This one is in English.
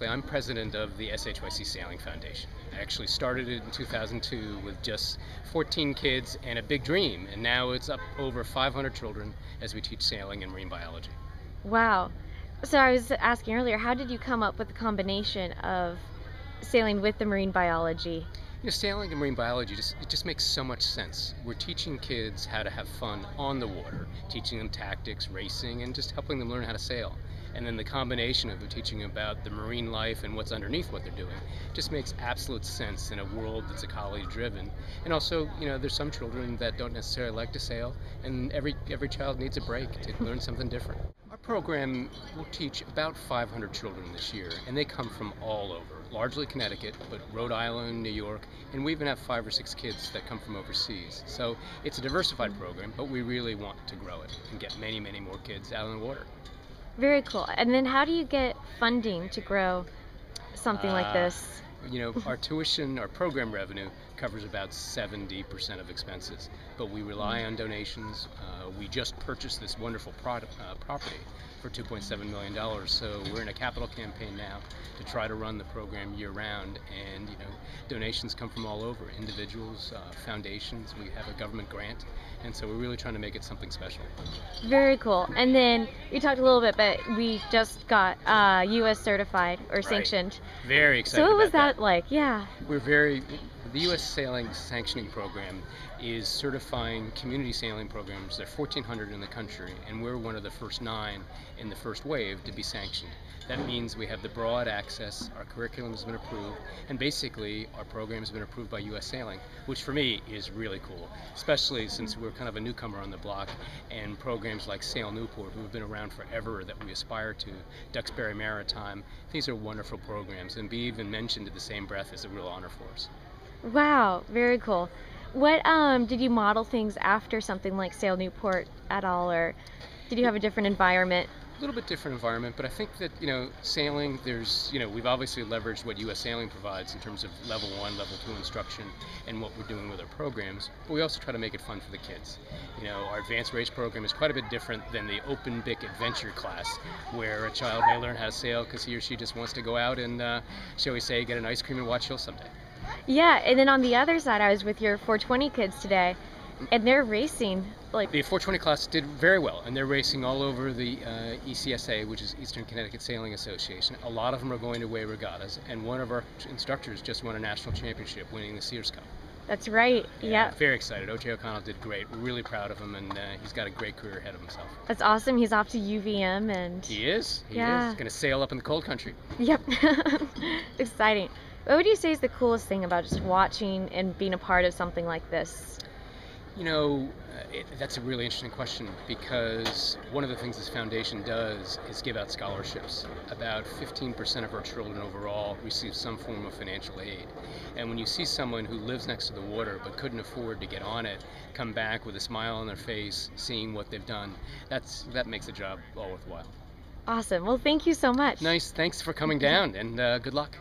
I'm president of the SHYC Sailing Foundation. I actually started it in 2002 with just 14 kids and a big dream, and now it's up over 500 children as we teach sailing and marine biology. Wow. So I was asking earlier, how did you come up with the combination of sailing with the marine biology? Sailing and marine biology, it just makes so much sense. We're teaching kids how to have fun on the water, teaching them tactics, racing, and just helping them learn how to sail. And then the combination of teaching about the marine life and what's underneath what they're doing just makes absolute sense in a world that's ecology driven. And also, there's some children that don't necessarily like to sail, and every child needs a break to learn something different. Our program will teach about 500 children this year, and they come from all over, largely Connecticut, but Rhode Island, New York, and we even have 5 or 6 kids that come from overseas. So it's a diversified program, but we really want to grow it and get many, many more kids out on the water. Very cool. And then how do you get funding to grow something like this? Our tuition, our program revenue covers about 70% of expenses, but we rely on donations. We just purchased this wonderful property for $2.7 million, so we're in a capital campaign now to try to run the program year-round, and donations come from all over, individuals, foundations. We have a government grant, and so we're really trying to make it something special. Very cool. And then you talked a little bit, but we just got U.S. certified or sanctioned. Right. Very excited. So what was about that like? Yeah. The U.S. Sailing Sanctioning Program is certifying community sailing programs. There are 1,400 in the country, and we're one of the first 9 in the first wave to be sanctioned. That means we have the broad access, our curriculum has been approved, and basically our program has been approved by U.S. Sailing, which for me is really cool, especially since we're kind of a newcomer on the block, and programs like Sail Newport, who have been around forever, that we aspire to, Duxbury Maritime, these are wonderful programs, and be even mentioned in the same breath is a real honor for us. Wow, very cool. What did you model things after something like Sail Newport at all, or did you have a different environment? A little bit different environment, but I think that sailing, we've obviously leveraged what U.S. Sailing provides in terms of level 1, level 2 instruction and what we're doing with our programs, but we also try to make it fun for the kids. Our advanced race program is quite a bit different than the open BIC adventure class, where a child may learn how to sail because he or she just wants to go out and, shall we say, get an ice cream and watch shows someday. Yeah, and then on the other side, I was with your 420 kids today, and they're racing. The 420 class did very well, and they're racing all over the ECSA, which is Eastern Connecticut Sailing Association. A lot of them are going to way regattas, and one of our instructors just won a national championship, winning the Sears Cup. That's right. Yeah. Very excited. O.J. O'Connell did great. We're really proud of him, and he's got a great career ahead of himself. That's awesome. He's off to UVM, and he is. He is going to sail up in the cold country. Yep. Exciting. What would you say is the coolest thing about just watching and being a part of something like this? That's a really interesting question, because one of the things this foundation does is give out scholarships. About 15% of our children overall receive some form of financial aid. And when you see someone who lives next to the water but couldn't afford to get on it come back with a smile on their face, seeing what they've done, that makes the job all worthwhile. Awesome. Well, thank you so much. Nice. Thanks for coming down, and good luck.